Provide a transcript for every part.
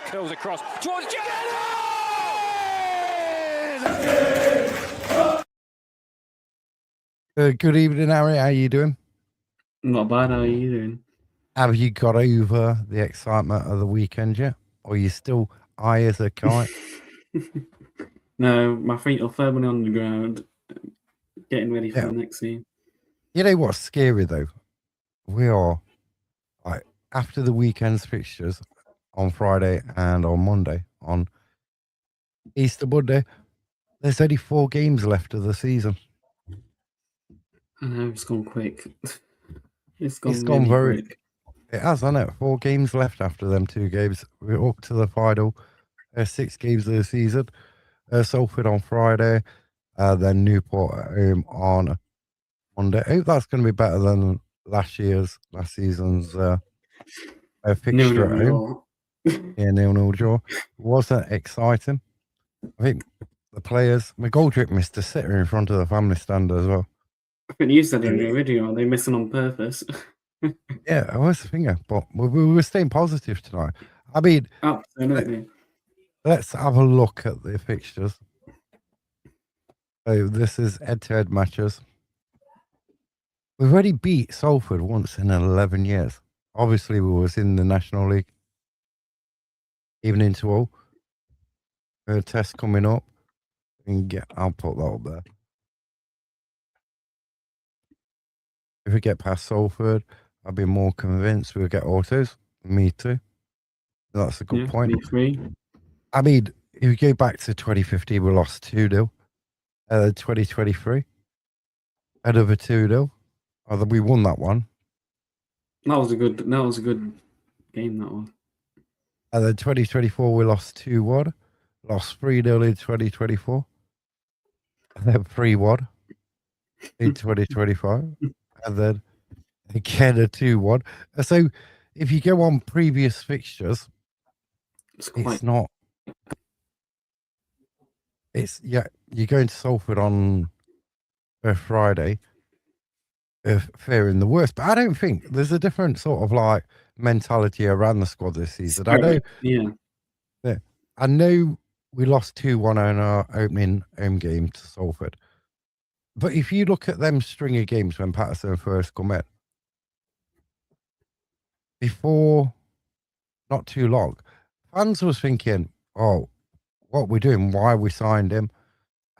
Curls across towards Good evening, Harry. How are you doing? Not bad. How are you doing? Have you got over the excitement of the weekend yet? Or are you still high as a kite? No, my feet are firmly on the ground, getting ready for Yeah. the next scene. You know what's scary though? We are like after the weekend's fixtures on Friday and on Monday, on Easter Monday, there's only 4 games left of the season. I know it's gone quick. It's It's gone gone really very. quick. It has, hasn't it? 4 games left after them 2 games. We're up to the final 6 games of the season. Salford on Friday, then Newport at home on Monday. I hope that's going to be better than last season's fixture at home. Yeah, 0-0 draw. Wasn't exciting. I think the players, McGoldrick missed a sitter in front of the family stand as well. I think you said in your video, are they missing on purpose? Yeah, I was thinking, but we were staying positive tonight. I mean, absolutely. Let's have a look at the fixtures. So this is head-to-head matches. We've already beat Salford once in 11 years. Obviously, we was in the National League. Even into all. Test coming up. I'll put that up there. If we get past Salford, I'll be more convinced we'll get autos. Me too. That's a good point. Me three. I mean, if we go back to 2015, we lost 2-0. 2023, another 2-0. Although we won that one. That was a good game, that one. And then 2024, we lost 2-1. Lost 3-0 in 2024. And then 3-1 in 2025. And then again a 2-1. So if you go on previous fixtures, it's not. It's, yeah, you're going to Salford on Friday. Fearing the worst, but I don't think there's a different sort of like mentality around the squad this season. I know, yeah, I know we lost 2-1 on our opening home game to Salford, but if you look at them string of games when Patterson first come in, before not too long, fans was thinking, "Oh, what we're doing? Why we signed him?"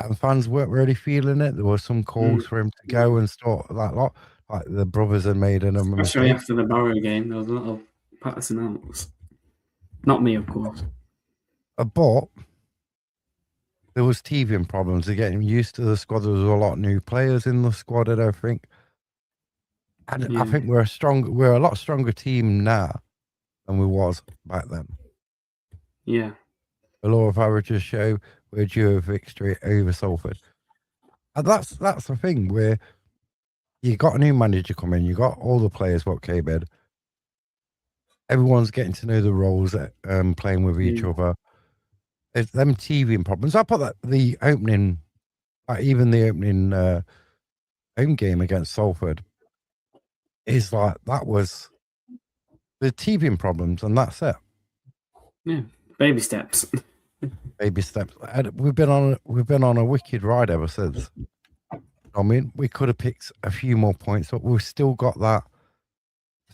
And fans weren't really feeling it. There were some calls for him to go and start that lot. Like the brothers had made a mistake. Especially after the Barrow game, there was a lot of Patterson outs. Not me, of course. But there was teething problems. They're getting used to the squad. There was a lot of new players in the squad, I don't think. And I think we're a lot stronger team now than we was back then. Yeah. The law of averages show we're due a victory over Salford. And that's the thing where you got a new manager coming, you got all the players what came in. Everyone's getting to know the roles, playing with each other. It's them teething problems. I put that the opening, even the opening home game against Salford is like that was the teething problems, and that's it. Yeah, baby steps. Baby steps. And we've been on a wicked ride ever since. I mean, we could have picked a few more points, but we've still got that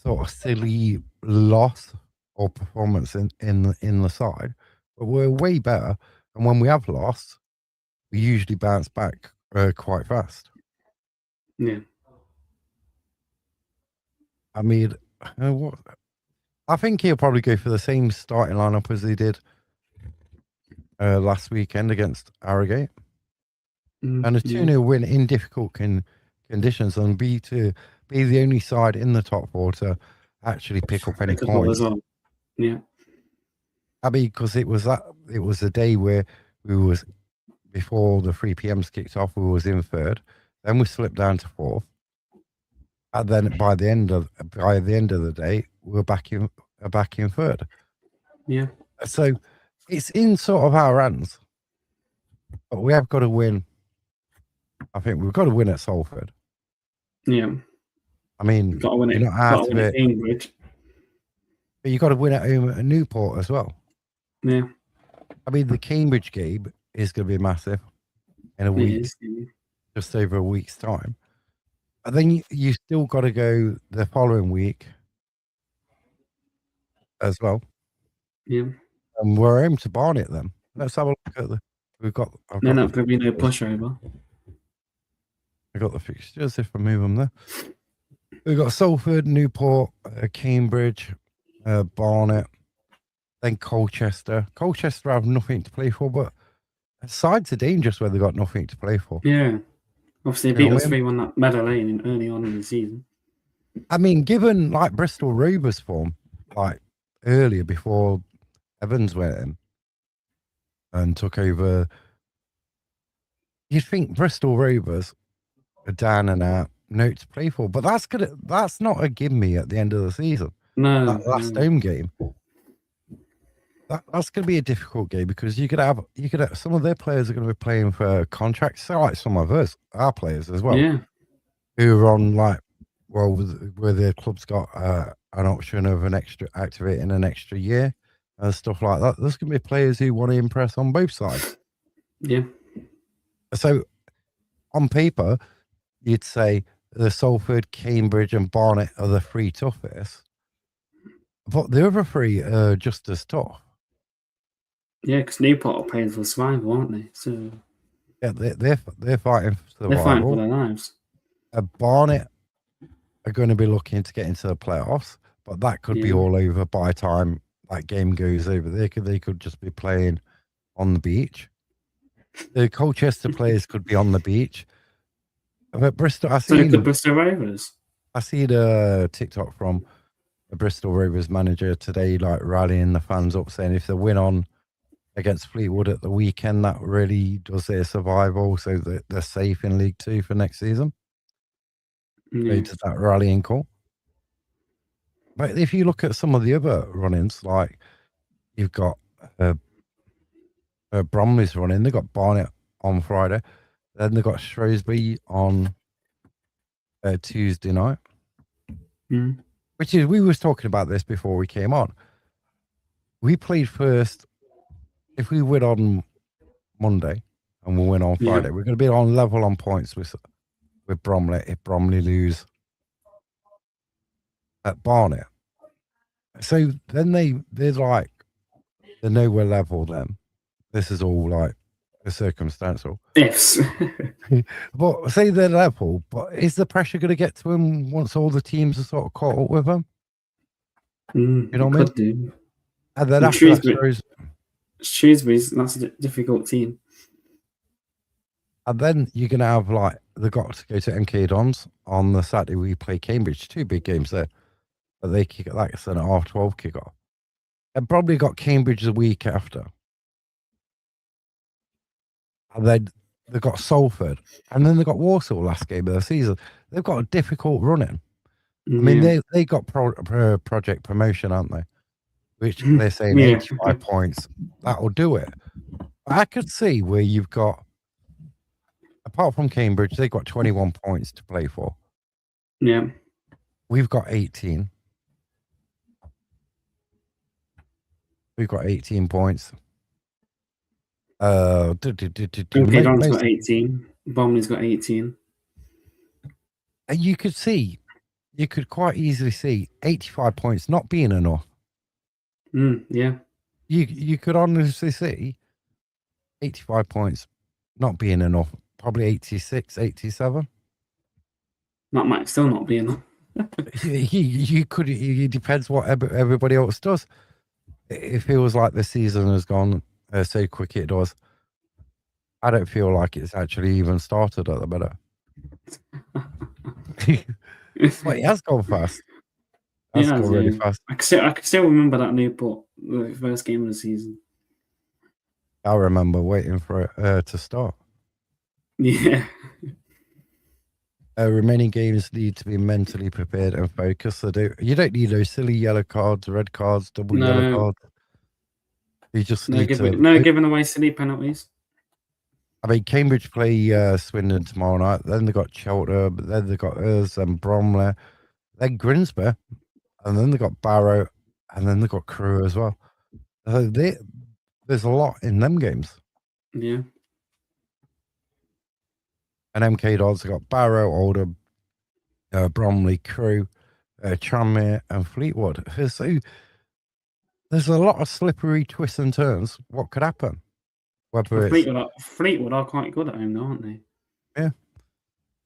sort of silly loss or performance in the side. But we're way better, and when we have lost, we usually bounce back quite fast. Yeah. I mean, I think he'll probably go for the same starting lineup as he did last weekend against Harrogate. And a 2-0 win in difficult conditions, and be the only side in the top 4 to actually pick up any points. Yeah. I mean, because it was a day where we was, before the 3 p.m.s kicked off, we was in 3rd. Then we slipped down to 4th. And then by the end of the day, we were back in 3rd. Yeah. So it's in sort of our hands. But we have got to win. I think we've got to win at Salford. Yeah. I mean, got to win it. You're not out of it. Cambridge. But you got to win at home at Newport as well. Yeah, I mean, the Cambridge game is going to be massive in a it week, is. just over a week's time. And then you still got to go the following week as well. Yeah. And we're home to Barnet then. Let's have a look at the. I've got Not going to be no fixtures. pushover. I've got the fixtures if I move them there. We've got Salford, Newport, Cambridge, Barnet, then Colchester. Colchester have nothing to play for, but sides are dangerous where they've got nothing to play for. Yeah. Obviously, they beat us 3-1 that Meadow Lane early on in the season. I mean, given like Bristol Rovers form, like earlier before Evans went in and took over, you'd think Bristol Rovers are down and out, no to play for, but that's not a gimme at the end of the season. No, that last home game. That's going to be a difficult game because you could have some of their players are going to be playing for contracts, so like some of us, our players as well, who are on like, well, where their club's got an option of activating an extra year and stuff like that. There's going to be players who want to impress on both sides. Yeah. So on paper, you'd say the Salford, Cambridge, and Barnet are the three toughest, but the other three are just as tough. Yeah, because Newport are playing for survival, aren't they? So yeah, they're fighting for survival. They're fighting for their lives. Barnet are going to be looking to get into the playoffs, but that could be all over by the time that game goes over. They could just be playing on the beach. The Colchester players could be on the beach. But Bristol, the Bristol Rovers. I see the TikTok from the Bristol Rovers manager today, like rallying the fans up, saying if they win on against Fleetwood at the weekend, that really does their survival, so that they're safe in League Two for next season. They did that rallying call. But if you look at some of the other run-ins, like you've got Bromley's running, they've got Barnet on Friday, then they've got Shrewsbury on Tuesday night. Which is, we was talking about this before we came on. We played first. If we win on Monday and we'll win on Friday, we're going to be on level on points with Bromley if Bromley lose at Barnet. So then they're like, they know we're level then. This is all like a circumstantial. Yes. But say they're level, but is the pressure going to get to them once all the teams are sort of caught up with them? You know what I mean? And then after Shrewsbury's, that's a difficult team. And then you're going to have, like, they've got to go to MK Dons on the Saturday. We play Cambridge, 2 big games there. But they kick it like it's an 12 kick-off. And probably got Cambridge the week after. And then they've got Salford. And then they've got Walsall last game of the season. They've got a difficult run-in. I mean, they got project promotion, aren't they? Which they're saying 85 points. That'll do it. But I could see where you've got, apart from Cambridge, they've got 21 points to play for. Yeah. We've got 18. We've got 18 points. Okay, Don's got 18. Bromley's got 18. And you could quite easily see 85 points not being enough. Yeah. You could honestly see 85 points not being enough. Probably 86, 87. That might still not be enough. you could. It depends what everybody else does. It feels like the season has gone so quick it does. I don't feel like it's actually even started at the minute. But it has gone fast. It has gone really fast. I can still remember that Newport, the first game of the season. I remember waiting for it to start. Yeah. Remaining games need to be mentally prepared and focused. You don't need those silly yellow cards, red cards, double yellow cards. You just need giving away silly penalties. I mean, Cambridge play Swindon tomorrow night. Then they got Cheltenham. Then they got us and Bromley. Then Grimsby, and then they got Barrow, and then they've got Crewe as well. So there's a lot in them games. Yeah. And MK Dons have got Barrow, Oldham, Bromley, Crewe, Tranmere, and Fleetwood. So there's a lot of slippery twists and turns. What could happen? Whether it's Fleetwood are quite good at home, aren't they? yeah,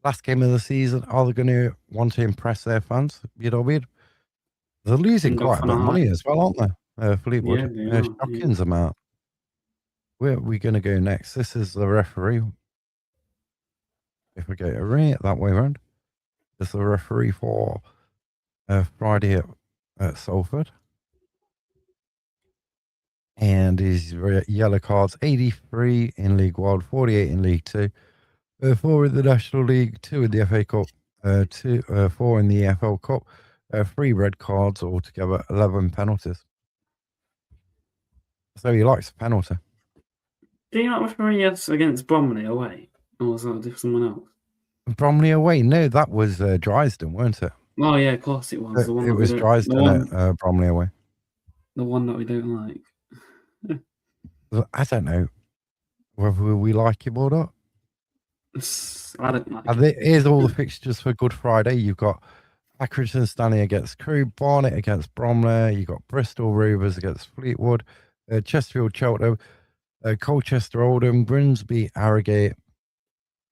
last game of the season, are they going to want to impress their fans? You know what I mean? They're losing And quite a bit of money as well, aren't they? Fleetwood, Yeah, they are. shocking amount. Where are we going to go next? This is the referee. If we go right that way around, this is the referee for Friday at Salford. And his yellow cards 83 in League 1, 48 in League 2, 4 in the National League, 2 in the FA Cup, 4 in the EFL Cup, 3 red cards altogether, 11 penalties. So he likes a penalty. Do you not referee against Bromley away? Or was that someone else? Bromley away? No, that was Dryden, weren't it? Oh, yeah, of course it was. It was Dryden at Bromley away. The one that we don't like. I don't know whether we like him or not. I don't like him. Here's all the fixtures for Good Friday. You've got Accrington Stanley against Crewe, Barnet against Bromley. You've got Bristol Rovers against Fleetwood, Chesterfield Cheltenham, Colchester Oldham, Grimsby Harrogate,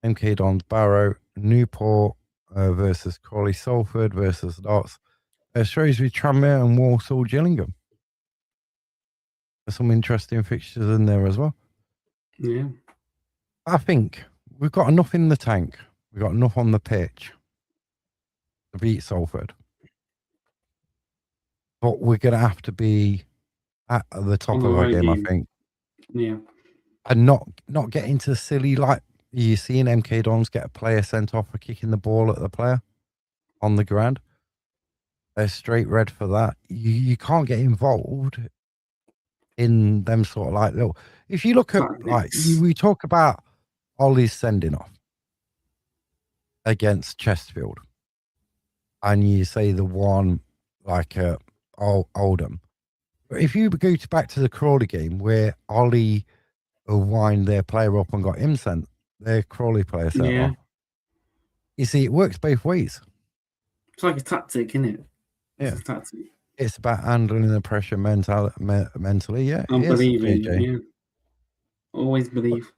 MK Dons Barrow, Newport versus Crawley Salford versus Notts, Shrewsbury Tranmere, and Walsall Gillingham. There's some interesting fixtures in there as well. Yeah. I think we've got enough in the tank. We've got enough on the pitch to beat Salford. But we're going to have to be at the top of our game, I think. Yeah. And not get into silly, like you see in MK Dons get a player sent off for kicking the ball at the player on the ground. They're straight red for that. You can't get involved in them sort of like little. If you look at we talk about Ollie's sending off against Chesterfield, and you say the one like Oldham. If you go back to the Crawley game where Ollie wind their player up and got him sent, their Crawley player sent off. You see, it works both ways. It's like a tactic, isn't it? It's a tactic. It's about handling the pressure mentally. Yeah, I'm believing. Yeah, always believe.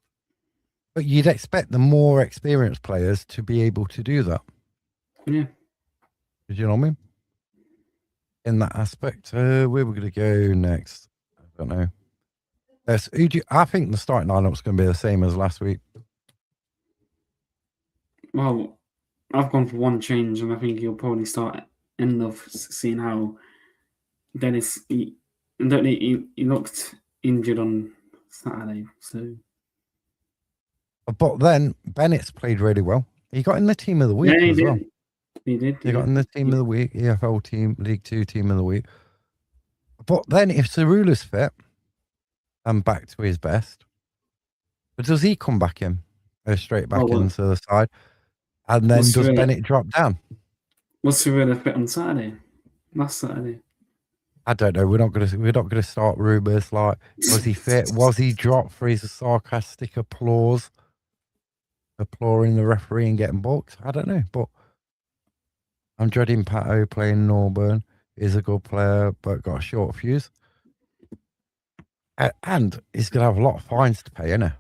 But you'd expect the more experienced players to be able to do that. Yeah. Do you know what I mean? In that aspect, where we're going to go next? I don't know. I think the starting lineup's going to be the same as last week. Well, I've gone for one change, and I think he'll probably start end of seeing how Dennis. He looked injured on Saturday, so. But then Bennett's played really well. He got in the team of the week as well. He did. He got in the team of the week, EFL team, League 2 team of the week. But then if Cerula's fit and back to his best, but does he come back in straight back into the side? And then does Bennett drop down? Was Cerula fit on Saturday? Last Saturday? I don't know. We're not gonna start rumours like was he fit? Was he dropped for his sarcastic applauding the referee and getting booked? I don't know, but I'm dreading Pato playing Norburn. He's a good player, but got a short fuse. And he's going to have a lot of fines to pay, isn't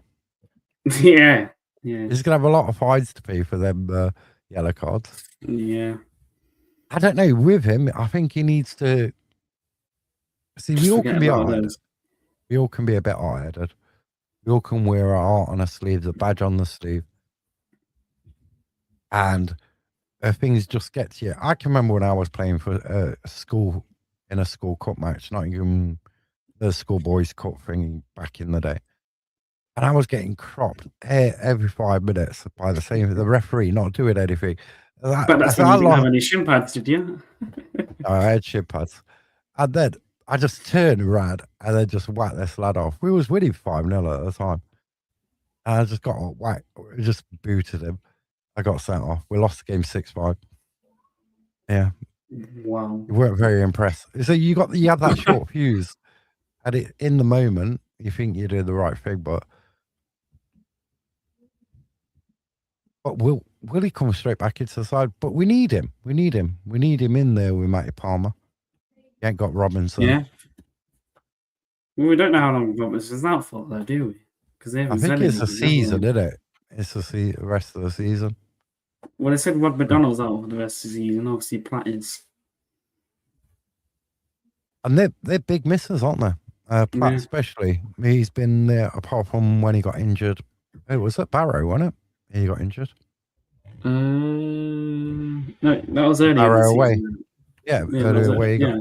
he? Yeah. He's going to have a lot of fines to pay for them yellow cards. Yeah. I don't know. With him, I think he needs to... See, we all can be hard-headed. We all can be a bit hard-headed. We all can wear our heart on our sleeves, a badge on the sleeve. And... things just get to you. I can remember when I was playing for a school cup match, not even the schoolboys cup thing back in the day, and I was getting cropped every 5 minutes by the referee not doing anything. But that's when you didn't have any shin pads, did you? I had shin pads, and then I just turned around and then just whacked this lad off. We was winning 5-0 at the time, and I just got whacked, just booted him. I got sent off. We lost the game 6-5. Yeah. Wow. You weren't very impressed. So you had that short fuse. Had it in the moment, you think you did the right thing, but will he come straight back into the side? But we need him. We need him. We need him in there with Matty Palmer. He ain't got Robinson. Yeah. Well, we don't know how long Robertson's out for, though, do we? Because they I haven't think said it's a anything, season, isn't it? It's the rest of the season. Well, they said Rod McDonald's out for the rest of the season. Obviously, Platt is. And they're big misses, aren't they? Platt Yeah. especially. He's been there apart from when he got injured. It was at Barrow, wasn't it? He got injured. No, that was earlier in the Barrow away. season. Yeah, Yeah, earlier away. yeah.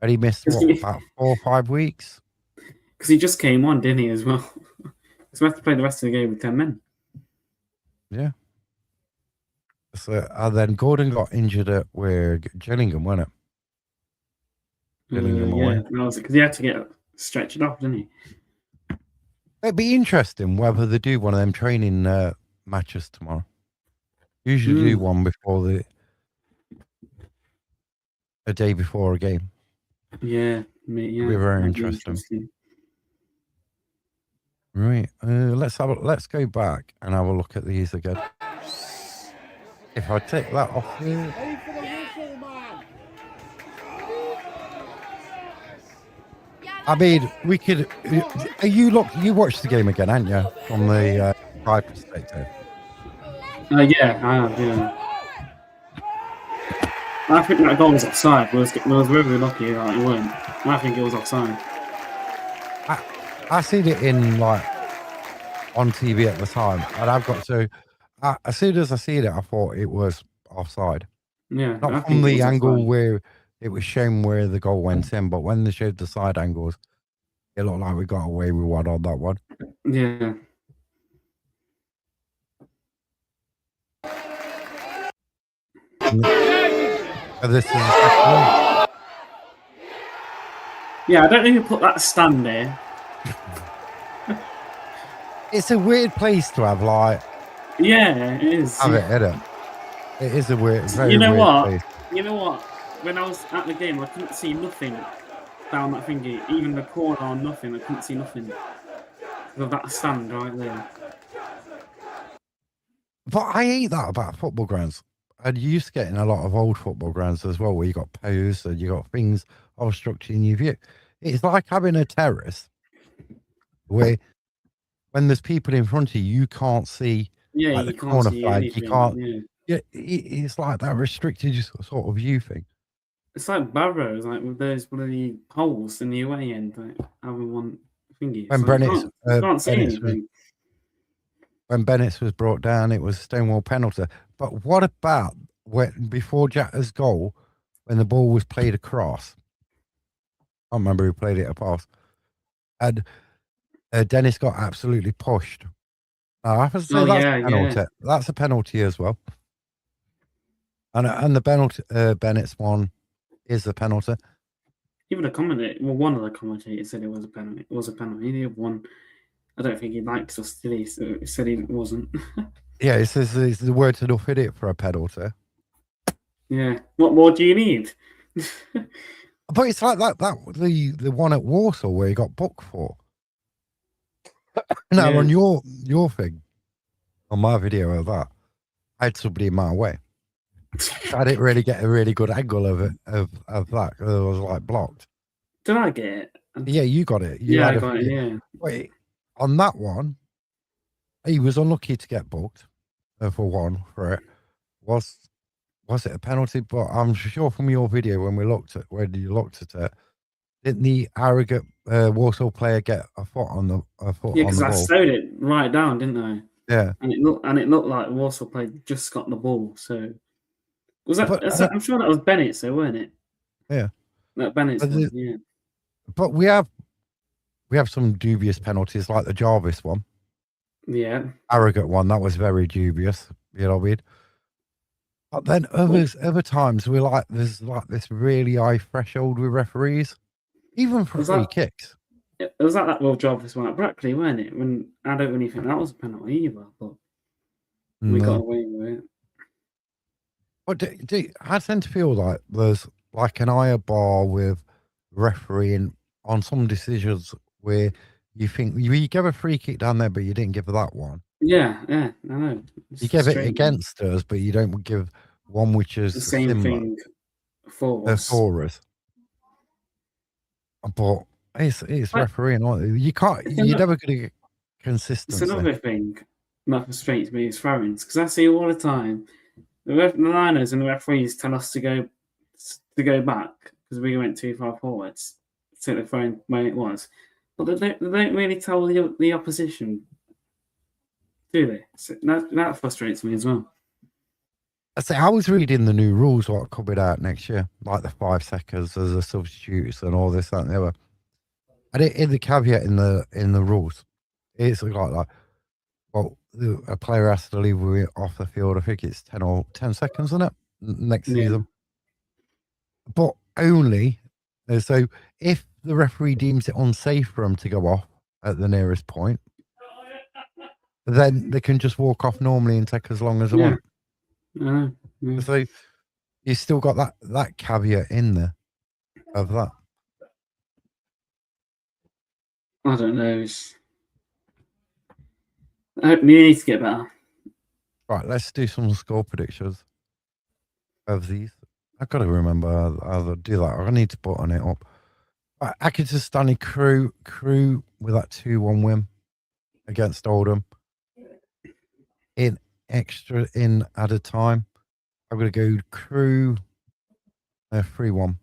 And he missed about 4 or 5 weeks. Because he just came on, didn't he, as well? So we have to play the rest of the game with 10 men. Yeah. So, and then Gordon got injured at where Gillingham, wasn't it? Gillingham away. Yeah, because he had to get stretched off, didn't he? It'd be interesting whether they do one of them training matches tomorrow. Usually do one before a day before a game. Yeah, It'd be very interesting. Right, let's go back and have a look at these again. If I take that off here. I mean, we could. You watched the game again, haven't you? From the side perspective. Yeah, I have. Yeah. I think that goal was offside. We was really lucky that it weren't. I think it was offside. I seen it in on TV at the time, and I've got to. As soon as I seen it, I thought it was offside. Yeah, not from the angle where it was shown where the goal went in, but when they showed the side angles, it looked like we got away with one on that one. Yeah. And this is the second one. Yeah, I don't think you put that stand there. It's a weird place to have Yeah, it is. Have it, isn't it? It is a weird, very you know weird what? place. You know what? When I was at the game, I couldn't see nothing down that thingy, even the corner or nothing. I couldn't see nothing with that stand right there. But I hate that about football grounds. And you used to get in a lot of old football grounds as well, where you got posts and you got things obstructing your view. It's like having a terrace where when there's people in front of you, you can't see Yeah, the you can't corner see flag. anything. You can't. Yeah, it's like that restricted sort of view thing. It's like Barrows, like with those bloody holes in the away end, like having one thingy. When So you can't see anything. When Bennett's was brought down, it was Stonewall penalty. But what about before Jatta's goal, when the ball was played across? I can't remember who played it across. And Dennis got absolutely pushed. I have to say that's a penalty. Yeah. That's a penalty as well. And the penalty, Bennett's one is a penalty. Even the commentator, one of the commentators said it was a penalty. It was a penalty. The other one, I don't think he likes us today, so he said it wasn't. Yeah, it says it's the word's enough in it for a penalty. Yeah. What more do you need? But it's like that the one at Warsaw where he got booked for. Now on your thing, on my video of that, I had somebody in my way. I didn't really get a really good angle of it of that. It was blocked. Did I get it? Yeah, you got it. I got it. Yeah. Wait, on that one, he was unlucky to get booked for one for it. Was it a penalty? But I'm sure from your video when you looked at it, didn't the arrogant Warsaw player get a foot on the ball? Yeah, because I slowed it right down, didn't I? Yeah. And it looked like Warsaw player just got the ball. So was that? I'm sure that was Bennett, so weren't it? Yeah. That Bennett's one, yeah. But we have some dubious penalties like the Jarvis one. Yeah. Arrogant one, that was very dubious. You know what I mean? But then other times there's this really high threshold with referees, even for free kicks. It was like that Will Jarvis one at Brackley, weren't it? When I don't really think that was a penalty either, but we got away with it. But I tend to feel like there's like an higher bar with refereeing on some decisions where you think you gave a free kick down there, but you didn't give that one. Yeah, I know. It's You give it frustrating. against us, but you don't give one which is The same similar thing for us. for us. But it's But refereeing. You can't. it's, You're ano- never going to get it's consistency. another thing that frustrates me is throw-ins, because I see all the time the liners and the referees tell us to go back because we went too far forwards to the throw where it was, but they don't really tell the opposition, do they? So that frustrates me as well. I say I was reading the new rules what coming out next year, like the 5 seconds as a substitutes and all this that, and the other. And in the caveat in the rules, it's like well, a player has to leave off the field. I think it's 10 seconds, isn't it? Next Yeah. season, but only so if the referee deems it unsafe for them to go off at the nearest point, then they can just walk off normally and take as long as they want. Yeah. So you still got that caveat in there of that. I don't know. I hope we need to get better. Right, let's do some score predictions of these. I've got to remember how to do that. I need to button it up. Right, Akitistani Crew with that 2-1 win against Oldham. In added time. I'm going to go Crew 3-1.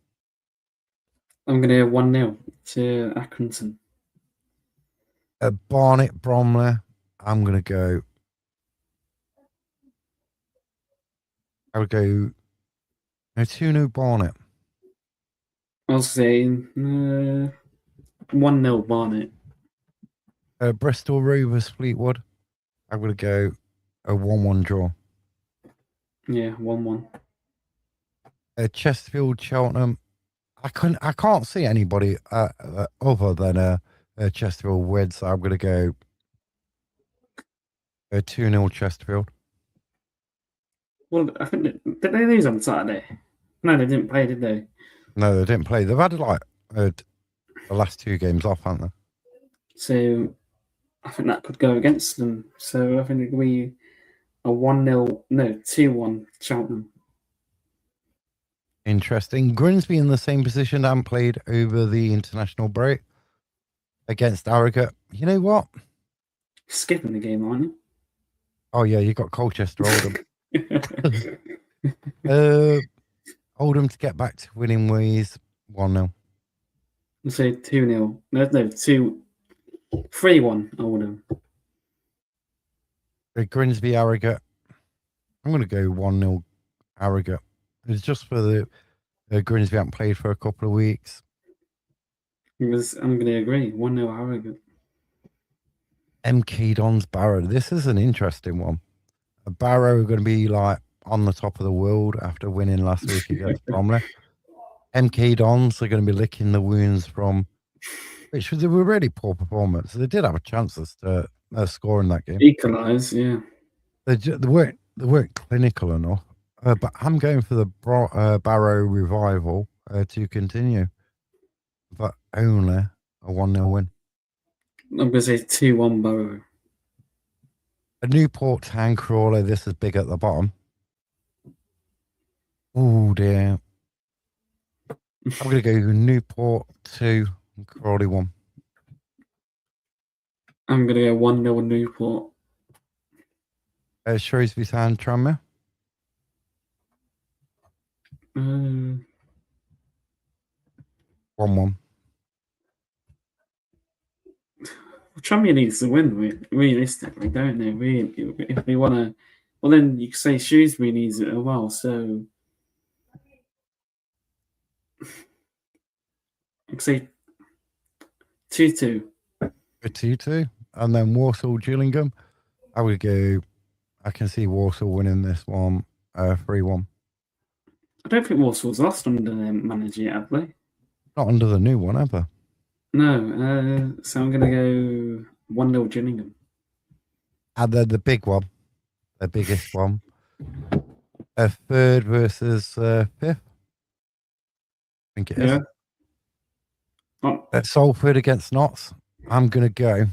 I'm going to go 1-0 to Accrington. Barnet Bromley. I'm going to go. I would go 2-0 Barnet. I'll say 1-0 Barnet. Bristol Rovers Fleetwood. I'm going to go a 1-1 draw. Yeah, 1-1. Chesterfield Cheltenham. I can't see anybody other than Chesterfield win, so I'm going to go 2-0 Chesterfield. Well, I think did they lose on Saturday? No, they didn't play, did they? No, they didn't play. They've had the last 2 games off, haven't they? So I think that could go against them. So I think it'll be a 1-0, no, 2-1 Cheltenham. Interesting. Grimsby in the same position and played over the international break against Harrogate. You know what? Skipping the game, aren't you? Oh yeah, you got Colchester Oldham. Oldham to get back to winning ways 1-0. Let's say 2-0. No, 3-1 Oldham. Grimsby Harrogate. I'm going to go 1-0 Harrogate. It's just for the Grimsby haven't played for a couple of weeks. I'm going to agree. 1-0 Harrogate. MK Dons Barrow. This is an interesting one. Barrow are going to be like on the top of the world after winning last week against Bromley. MK Dons are going to be licking the wounds from, which was a really poor performance. They did have a chance to score in that game. Equalise, yeah. They weren't clinical enough. But I'm going for the Barrow revival to continue, but only a 1-0 win. I'm going to say 2-1 Barrow. A Newport Town Crawler. This is big at the bottom. Oh dear. I'm going to go Newport 2 and Crawley 1. I'm going to go 1-0 Newport. Shrewsbury Town Tranmere. 1-1. Tranmere needs to win, realistically, don't they? If we want to, well, then you could say Shrewsbury needs it as well. So I could say 2-2. A 2-2. And then Walsall Gillingham. I can see Walsall winning this one 3-1. I don't think Walsall's lost under their manager yet, have they? Not under the new one, ever. No. So I'm going to go 1-0 Gillingham. And then the big one, the biggest one. A third versus fifth. I think it is. Yeah. Oh, Salford against Notts. I'm going to go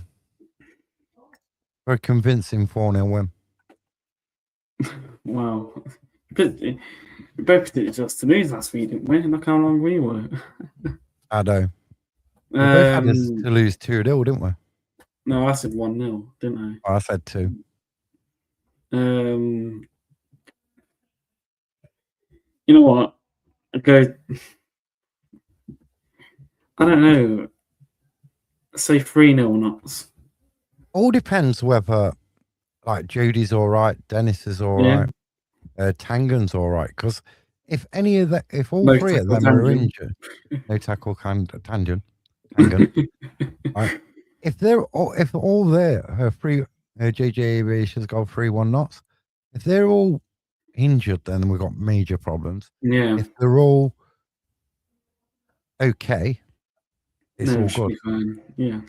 for a convincing 4-0 win. wow. We both did it just to lose last week, didn't we? Look how long we were. I know. We both had us Um, to lose 2-0, didn't we? no, I said 1-0, didn't I said 2. I? You know what? I go. I don't know. Say 3-0 Notts. All depends whether like Jody's all right, Dennis is all Yeah. right, Tangen's all right. Because if all No three of tackle them are tangent. injured, no tackle Tangen, right? If all their three JJ Aviation's got 3-1 knots. If they're all injured, then we've got major problems. Yeah. If they're all okay, it's No, all it should good. be fine. Yeah.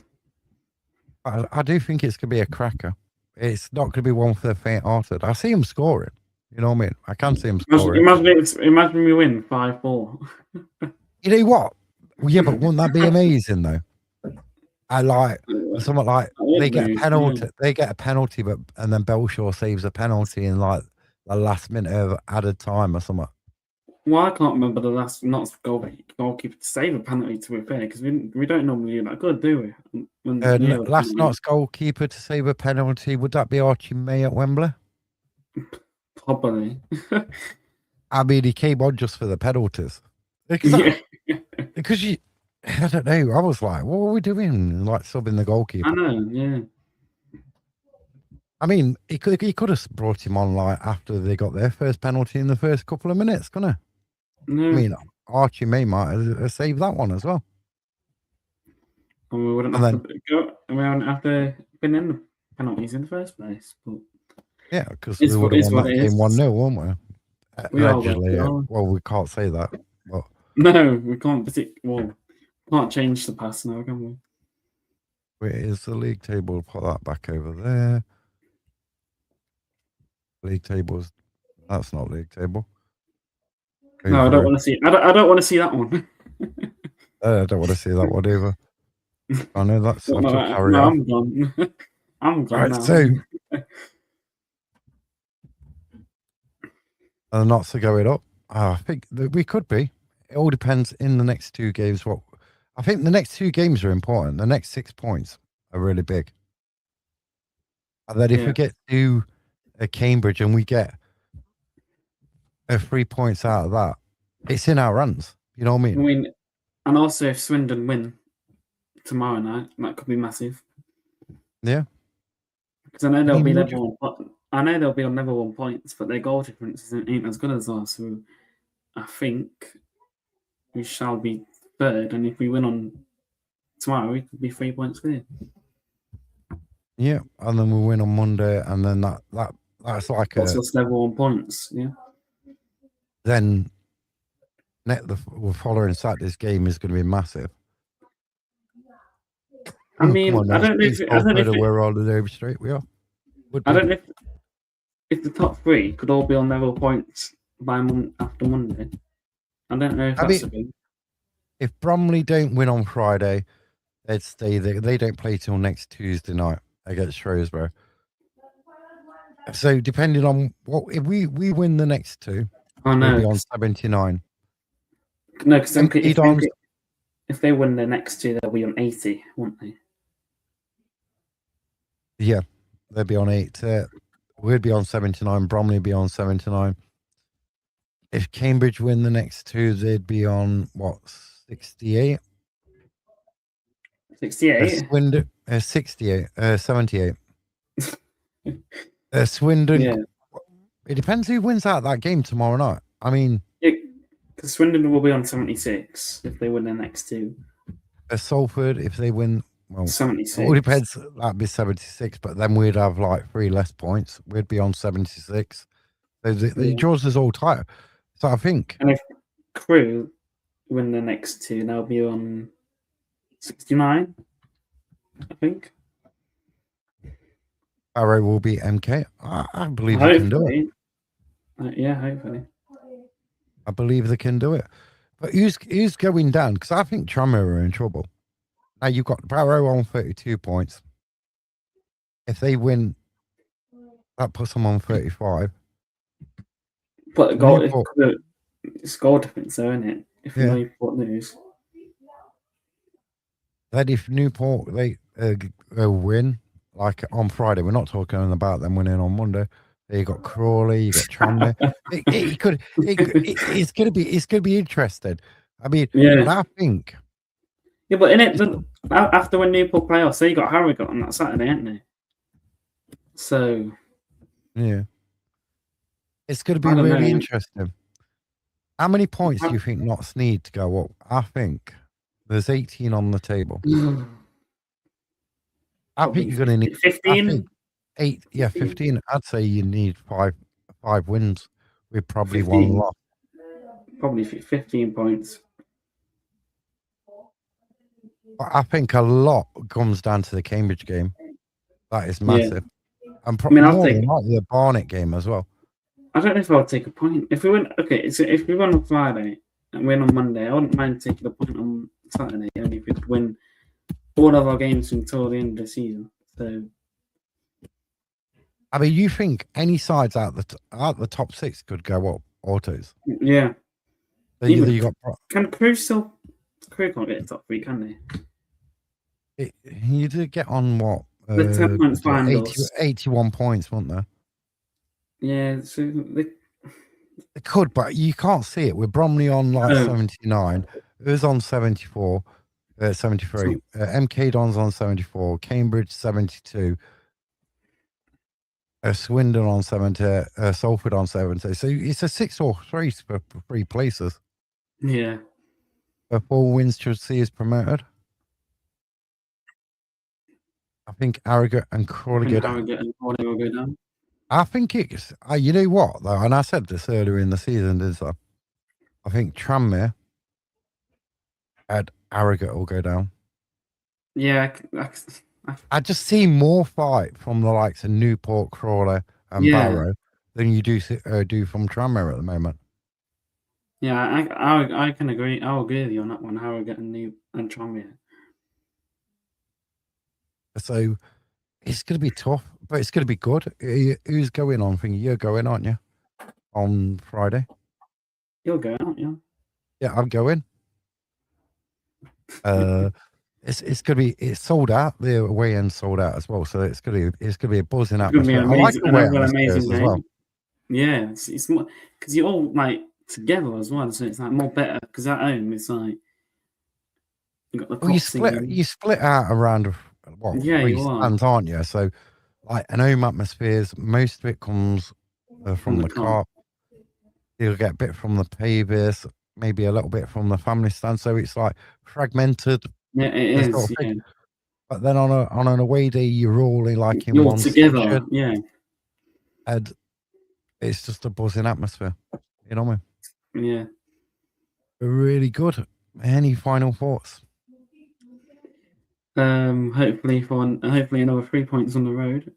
I do think it's gonna be a cracker. It's not gonna be one for the faint-hearted. I see him scoring. You know what I mean? I can see him scoring. Imagine we win 5-4. You know what? Well, yeah, but wouldn't that be amazing though? I like something like they get a penalty. Yeah. They get a penalty, and then Belshaw saves a penalty in like the last minute of added time or something. Well, I can't remember the last Notts goalkeeper to save a penalty, to be fair, because we don't normally do that good, do we? Last night's goalkeeper to save a penalty, would that be Archie May at Wembley? Probably. I mean, he came on just for the penalties. Because I don't know. I was like, what are we doing? Like subbing the goalkeeper. I know, yeah. I mean, he could have brought him on like after they got their first penalty in the first couple of minutes, couldn't he? No. I mean, Archie May might have saved that one as well. And we wouldn't have to go. We wouldn't have to been in the penalties in the first place. But yeah, because we would have won that game 1-0, wouldn't we? Allegedly. Well, we can't say that. But no, we can't. Can't change the past now, can we? Where is the league table? Put that back over there. League tables. That's not league table. No, I don't want to see. I don't want to see that one. I don't want to see that one either. I know that's. No, I'm gone. I'm gone now. So, and the Notts are going up. I think that we could be. It all depends in the next 2 games. What I think the next 2 games are important. The next 6 points are really big. And then if we get to Cambridge and we get 3 points out of that, it's in our hands. You know what I mean? And also if Swindon win tomorrow night, that could be massive. Yeah. Because I know they'll be level 1. I know they'll be on level 1 points, but their goal difference ain't as good as ours. So I think we shall be third, and if we win on tomorrow, we could be 3 points clear. Yeah, and then we win on Monday, and then that's like that's just level 1 points. Yeah. Then the following Saturday's game is going to be massive. I mean, I don't know if we're on the home straight. We are. I don't know if the top 3 could all be on level points by after Monday. I don't know if that's a thing. If Bromley don't win on Friday, they'd stay there. They don't play till next Tuesday night against Shrewsbury. So depending on if we win the next 2, we'll be on 79. No, because if they win the next 2, they'll be on 80, won't they? Yeah, they'll be on 80. We'll be on 79. Bromley will be on 79. If Cambridge win the next 2, they'd be on, 68? 68? 68. 78. Swindon. Yeah. It depends who wins out that game tomorrow night. I mean... because Swindon will be on 76 if they win their next 2. Salford, if they win... 76. It all depends. That'd be 76, but then we'd have like 3 less points. We'd be on 76. So the draws is all tight. So I think. And if Crew win the next 2, they'll be on 69, I think. Arrow will be MK. I believe we can do it. Yeah, hopefully. I believe they can do it. But who's going down? Because I think Tranmere are in trouble. Now you've got Barrow on 32 points. If they win, that puts them on 35. But Newport, it's goal difference, though, isn't it? If yeah. Newport lose. Then if Newport they win, like on Friday, we're not talking about them winning on Monday. You got Crawley, you got Tranmere. It's gonna be interesting. I mean, Yeah. but I think Yeah, but in it, after when Newport play off, so you got Harrogate on that Saturday, ain't they? So yeah, it's gonna be I don't really know. interesting. How many points do you think Notts need to go up? I think there's 18 on the table. I think you're going to need 15. 8. Yeah, 15. I'd say you need five wins with probably 15. one loss. Probably 15 points. But I think a lot comes down to the Cambridge game. That is massive. Yeah. And I'll take the Barnet game as well. I don't know if I'll take a point. If we win, okay, so if we win on Friday and win on Monday, I wouldn't mind taking a point on Saturday. Only if we could win all of our games until the end of the season. So, I mean, you think any sides out the top 6 could go up autos? yeah. Can Crew still? Crew can't get top 3, can they? You did get on what? The 10 points behind us. 81 points, weren't there? Yeah, so they could, but you can't see it. With Bromley on 79, Us on 74, 73, MK Dons on 74, Cambridge 72, Swindon on 70, Salford on 70. So it's a 6 or 3 for 3 places. Yeah. 4 wins should see us promoted. I think Harrogate and Crawley go down. I think it's, you know what, though, and I said this earlier in the season, is I think Tranmere and Harrogate will go down. Yeah. I just see more fight from the likes of Newport, Crawley, and Barrow than you do from Tranmere at the moment. Yeah, I can agree. I'll agree with you on that one. Harrogate and Tranmere. So it's going to be tough, but it's going to be good. Who's going on? You're going, aren't you? On Friday. You're going, aren't you? Yeah, I'm going. It's gonna be sold out. The away end sold out as well, so it's gonna be a buzzing atmosphere. I like away atmospheres as well. Yeah, it's more because you're all like together as well, so it's like more better. Because at home, it's like you got the. Well, you split out around 3 stands, aren't you? So like an home atmospheres, most of it comes from the car. You'll get a bit from the pavers, maybe a little bit from the family stand. So it's like fragmented. Yeah, it is. Sort of yeah. But then on an away day, you're all in you're one together. section, yeah, and it's just a buzzing atmosphere. You know what I mean? Yeah, really good. Any final thoughts? Hopefully another 3 points on the road.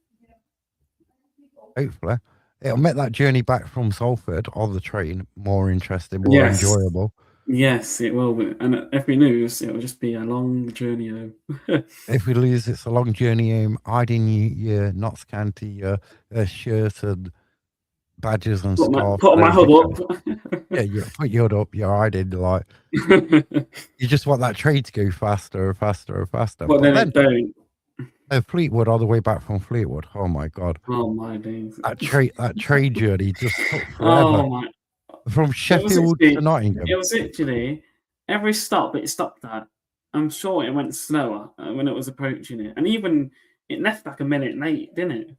Hopefully. It'll make that journey back from Salford on the train more interesting, more enjoyable. Yes, it will be. And if we lose, it'll just be a long journey home. If we lose, it's a long journey home. Hiding your Notts County shirt and badges and scarf. Put my hood up. Yeah, you put your hood up. You're hiding like you just want that train to go faster and faster and faster. But then it don't. Fleetwood all the way back from Fleetwood. Oh my god! Oh my days! That train journey just took forever. Oh my! From Sheffield to Nottingham. It was literally every stop it stopped at. I'm sure it went slower when it was approaching it, and even it left like a minute late, didn't it?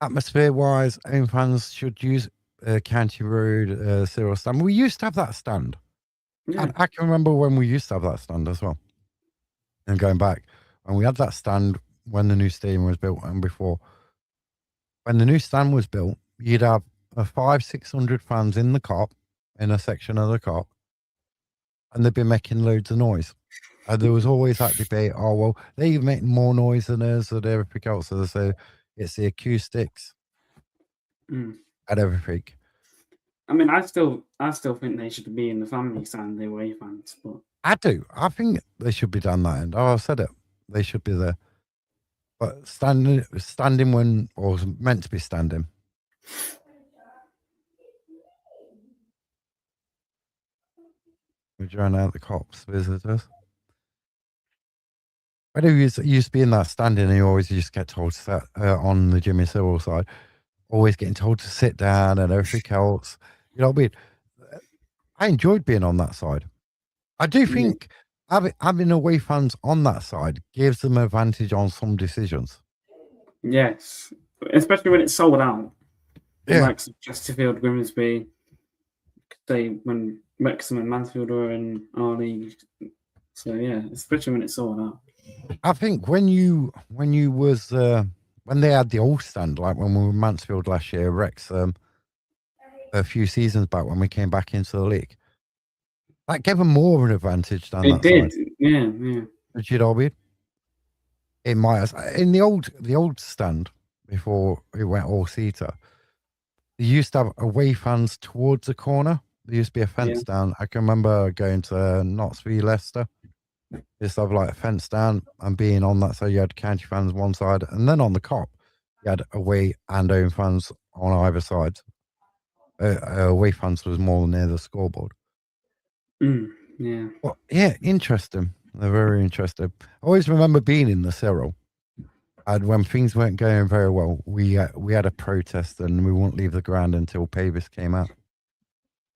Atmosphere-wise, home fans should use County Road Cyril stand. We used to have that stand. Yeah. I can remember when we used to have that stand as well. And going back, and we had that stand when the new stadium was built and before. When the new stand was built, you'd have 500-600 fans in the Kop, in a section of the Kop, and they'd be making loads of noise. And there was always that debate, oh, well, they make more noise than us and everything else. So they say it's the acoustics. Mm. and everything. I mean, I still think they should be in the family stand, the away fans, but I do. I think they should be down that end. Oh, I said it. They should be there. But standing when, or meant to be standing. We drown out the cops, visitors. I know you used to be in that standing and you always just get told to sit on the Jimmy Cyril side. Always getting told to sit down and everything else. You know what I mean? I enjoyed being on that side. I do think having away fans on that side gives them an advantage on some decisions. yes, especially when it's sold out. Yeah. Like Chesterfield, Grimsby, say when Wrexham and Mansfield were in our league. So yeah, especially when it's sold out. I think when they had the old stand, like when we were in Mansfield last year, Wrexham, a few seasons back when we came back into the league, that gave them more of an advantage than It that did, side. yeah. Do you know what I mean? In the old stand before it went all seater, they used to have away fans towards the corner. There used to be a fence down. I can remember going to Notts v Leicester. Just have like a fence down and being on that. So you had county fans one side, and then on the cop, you had away and home fans on either side. Away fans was more near the scoreboard. Yeah. Well, yeah, interesting. They're very interesting. I always remember being in the Cyril, and when things weren't going very well, we had a protest and we wouldn't leave the ground until Pavis came out.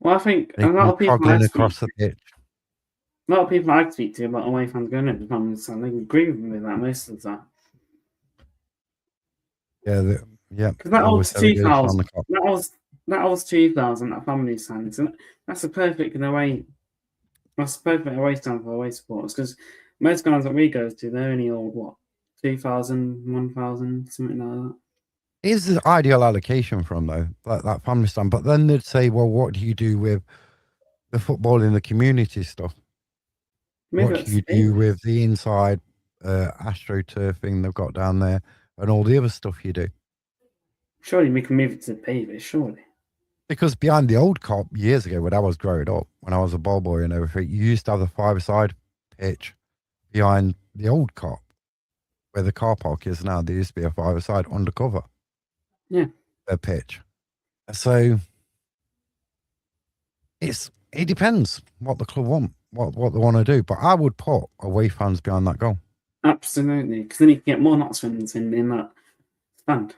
Well, I think They a lot of people across the pitch. A lot of people I speak to about away fans going at the family stand, they agree with me with that most of the time. Yeah, because that was on the 2000. cop. That was 2000. That family stand, so that's a perfect away. That's a perfect away stand for away supporters because most grounds that we go to, they're only all what 2,000, 1,000, something like that. Is the ideal allocation from though, like that family stand? But then they'd say, well, what do you do with the football in the community stuff? Maybe What do you do with the inside AstroTurf thing they've got down there and all the other stuff you do? Surely we can move it to Pavis, surely. Because behind the old cop years ago when I was growing up, when I was a ball boy and everything, you used to have the five-a-side pitch behind the old cop where the car park is now. There used to be a five-a-side undercover. Yeah. A pitch. So it depends what the club want, what they want to do. But I would put away fans behind that goal. Absolutely, because then you can get more Notts fans in that stand.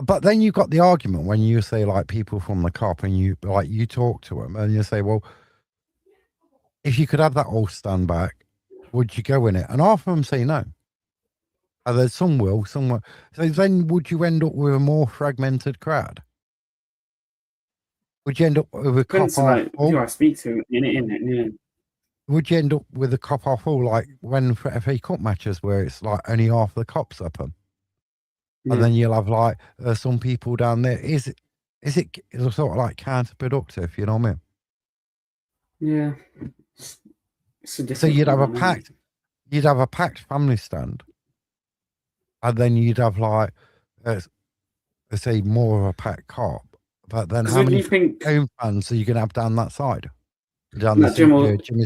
But then you've got the argument when you say like people from the cop and you talk to them and you say, well, if you could have that old stand back, would you go in it? And half of them say no. And there's some will, some will. So then would you end up with a more fragmented crowd? Would you end up with a cop off? Who I speak to in it, yeah. Would you end up with a cop off all like when for FA Cup matches where it's like only half the cops up them? Yeah. And then you'll have like some people down there. Is it sort of like counterproductive? You know what I mean? Yeah. So you'd have a packed family stand, and then you'd have like, let's say more of a packed cop. But then how many home fans are you going to have down that side? Down the Jimmy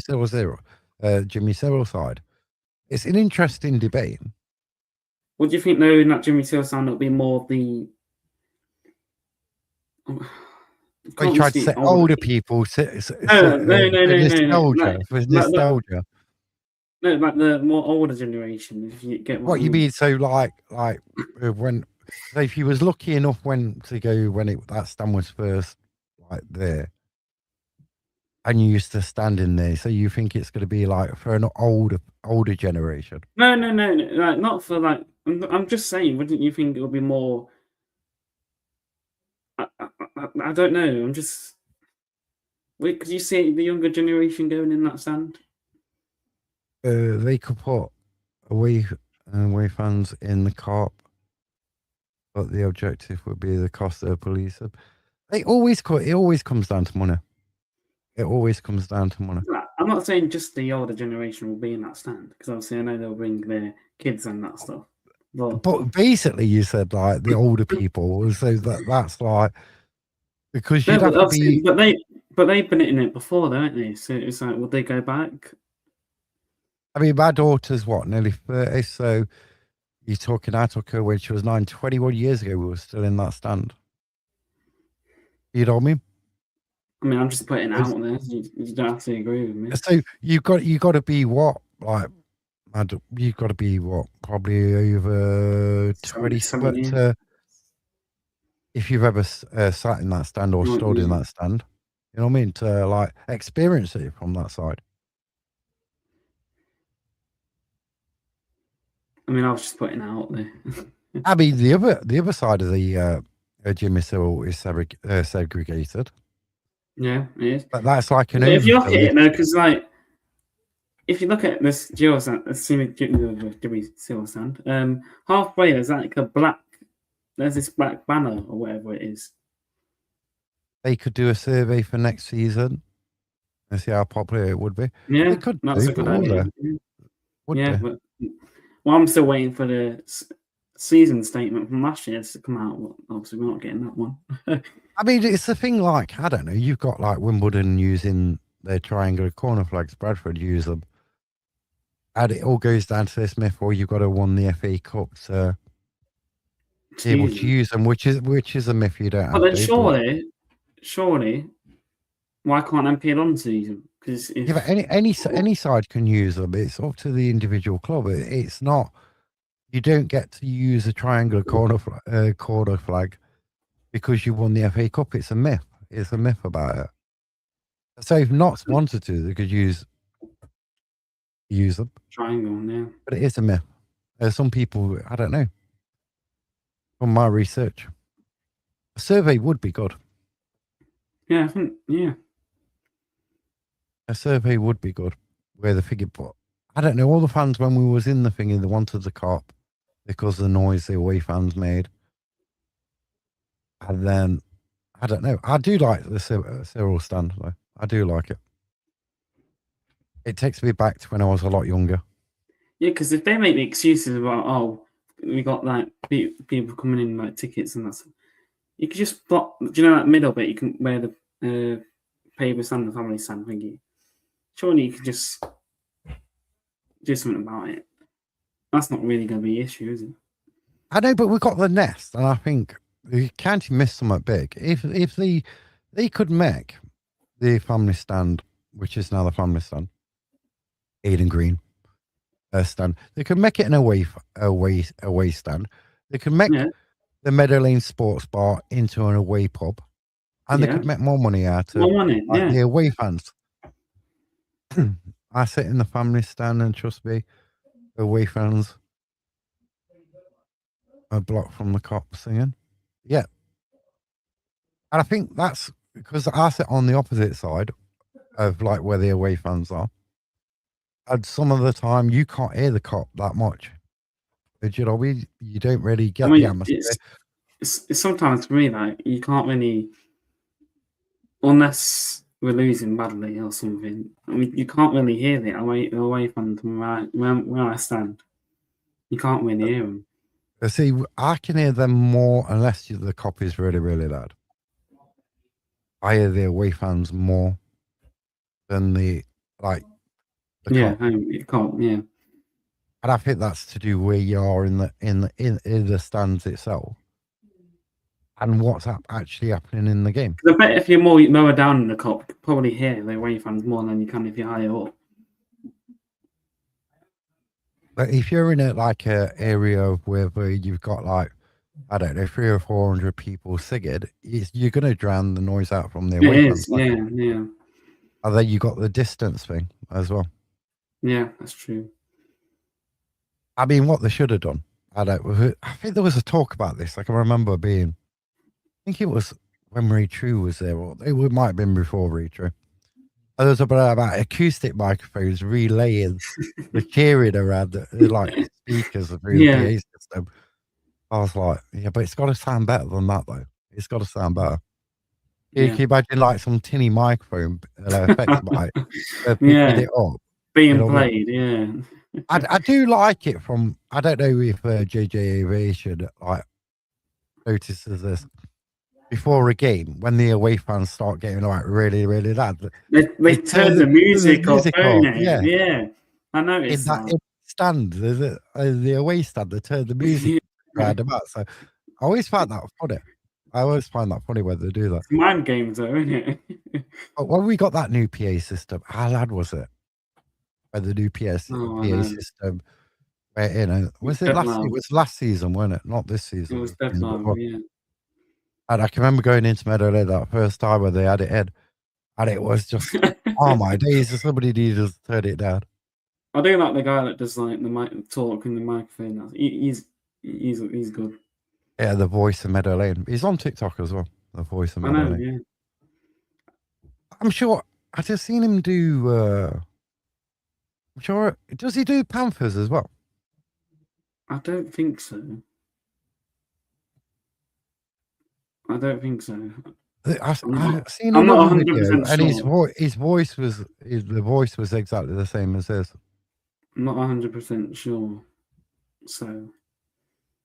Cyril side. It's an interesting debate. What do you think, though, in that Jimmy Cyril stand, it'll be more of the... I tried to say older people. No. Nostalgia. No, like the more older generation. If you get what you mean, so like when, so if you was lucky enough to go when that stand was first like there, and you used to stand in there, so you think it's going to be like for an older generation? No, like not for like. I'm just saying. Wouldn't you think it would be more? I don't know. I'm just. Wait, could you see the younger generation going in that stand? They could put away fans in the cop, but the objective would be the cost of police. It always comes down to money. It always comes down to money. I'm not saying just the older generation will be in that stand because obviously I know they'll bring their kids and that stuff. But basically, you said like the older people, so that's like because No, you'd have to be. but they've been in it before, though, haven't they? So it's like, would they go back? I mean, my daughter's what, nearly 30, so you're talking. I took her when she was 9, 21 years ago. We were still in that stand. You know what I mean? I mean, I'm just putting it out there. You don't have to agree with me. So you got to be what, like, you've got to be what, probably over 20 something to, if you've ever sat in that stand or stood in that stand, you know what I mean, to like experience it from that side. I mean, I was just putting it out there. I mean, the other side of the gym is still segregated. Yeah, it is. But that's like an If you look overkill. at it, though, because like, if you look at this Geo stand, Silver stand, halfway there's like there's this black banner or whatever it is. They could do a survey for next season and see how popular it would be. Yeah, they could that's a good idea. But well, I'm still waiting for the season statement from last year to come out. Well, obviously, we're not getting that one. I mean, it's the thing. Like, I don't know. You've got like Wimbledon using their triangular corner flags. Bradford use them, and it all goes down to this myth: or you've got to win the FA Cup to be able to use them, which is a myth you don't have. But then surely, why can't MPL on season? Because yeah, but any side can use them. It's up to the individual club. It's not. You don't get to use a triangular corner flag because you won the FA Cup. It's a myth. It's a myth about it. So if Notts wanted to, they could use them. Triangle, yeah. But it is a myth. There's some people, I don't know. From my research, a survey would be good. Yeah, I think, yeah. A survey would be good. Where the figure, but I don't know. All the fans, when we was in the thingy, they wanted the Cop because of the noise the away fans made. And then, I don't know. I do like the Cyril stand, though. I do like it. It takes me back to when I was a lot younger. Yeah, because if they make the excuses about, oh, we got like people coming in like tickets and that, you could just block. Do you know that middle bit? You can where the paper stand, the family stand thingy. Surely you could just do something about it. That's not really going to be an issue, is it? I know, but we've got the nest, and I think the county missed something big. If they could make the family stand, which is now the family stand, Eden Green stand, they could make it an away stand. They could make the Meadow Lane Sports Bar into an away pub, and they could make more money out of the away fans. I sit in the family stand, and trust me, away fans are blocked from the Cops singing. Yeah. And I think that's because I sit on the opposite side of like where the away fans are. And some of the time you can't hear the Cop that much. But you know, you don't really get the atmosphere. It's sometimes for me like you can't really, unless we're losing badly or something. I mean, you can't really hear the away fans where I stand. You can't really hear them. See, I can hear them more unless the Cop is really, really loud. I hear the away fans more than the Cop. You can't. Yeah. And I think that's to do where you are in the stands itself. And what's actually happening in the game. I bet if you're more lower down in the Cop, you could probably hear the away fans more than you can if you're higher up. But if you're in a area where you've got like, I don't know, 300 or 400 people singing, you're going to drown the noise out from the away fans. Yeah. And then you got the distance thing as well. Yeah, that's true. I mean, what they should have done, I think there was a talk about this. I can remember I think it was when Ray True was there, or it might have been before Ray True. And there was about acoustic microphones relaying the cheering around the speakers through the PA system. I was like, yeah, but it's got to sound better than that, though. It's got to sound better. You can imagine like some tinny microphone effects picking it up. Being played, yeah. I do like it from. I don't know if JJ Aviation like notices this before a game when the away fans start getting like really really loud. They turn the turn the music off, music don't off. they? Yeah, Yeah, I in noticed that that. stand, there's the away stand. They turn the music round about. So I always find that funny. I always find that funny when they do that. It's mind games, though, isn't it? But when we got that new PA system, how loud was it? When the new PA Oh, I know. system went in, was it Dead last? It loud. was last season, wasn't it? Not this It season. was dead season loud. before. Yeah. And I can remember going into Meadowley that first time when they had it in, and it was just, oh my days! Somebody needed to turn it down. I do like the guy that does like the mic talk in the microphone. He's good. Yeah, the voice of Meadow Lane. He's on TikTok as well. The voice of I Meadow know. Lane. Yeah. I'm sure. I just seen him do. I'm sure. Does he do Panthers as well? I don't think so. I don't think so. I've seen I'm not another video, 100% and sure. his voice was the voice was exactly the same as his. I'm not 100% sure. So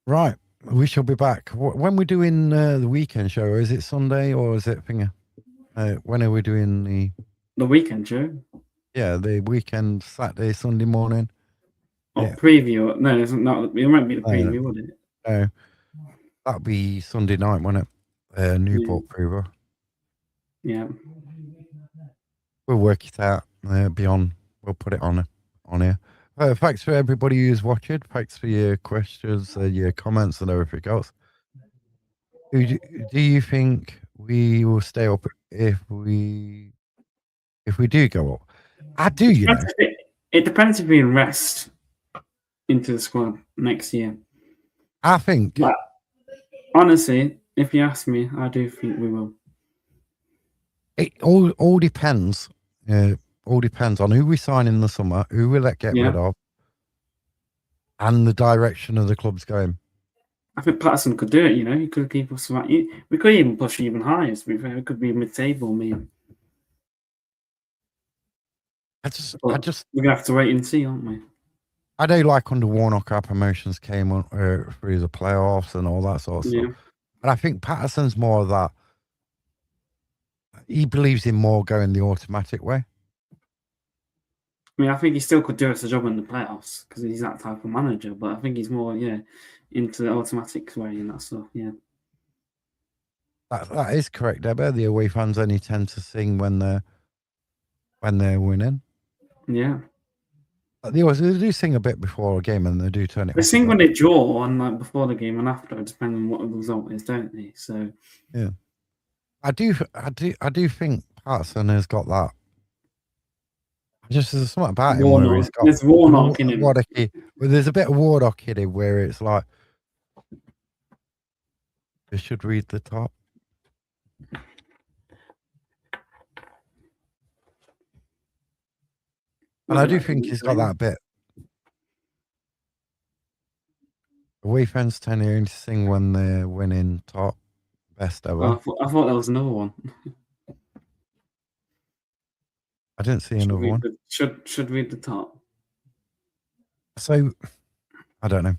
Right, we shall be back. When we're doing the weekend show, is it Sunday or is it Finger? When are we doing the weekend show the weekend, Saturday, Sunday morning? or Yeah. preview? No, it's not. It won't be the preview, would it? That'd be Sunday night, wouldn't it? Newport preview. Yeah. We'll work it out. Beyond, we'll put it on here. Thanks for everybody who's watching. Thanks for your questions, your comments, and everything else. Do you think we will stay up if we do go up? I do, you know. It depends if we invest into the squad next year. I think. But honestly, if you ask me, I do think we will. It all depends. All depends on who we sign in the summer, who we let get rid of, and the direction of the club's going. I think Patterson could do it. You know, he could keep us. We could even push even higher. We could be mid-table, maybe. I just we're gonna have to wait and see, aren't we? I know, like under Warnock, our promotions came on through the playoffs and all that sort of stuff. And I think Patterson's more of that. He believes in more going the automatic way. I mean, I think he still could do us a job in the playoffs because he's that type of manager. But I think he's more, into the automatic way and that stuff. Yeah, that is correct, Deborah. The away fans only tend to sing when they're winning. Yeah. They do sing a bit before a game, and they do turn it. They sing when they draw, and like before the game and after, depending on what the result is, don't they? So yeah, I do think Patterson has got that. Just there's something about him where he's got there's Warnock in him. There's a bit of Warnock in him where it's like you should read the top. And I do think he's got that bit. Away fans tend to only sing when they're winning top, best ever. I thought there was another one. I didn't see another one. Should read the top. So, I don't know.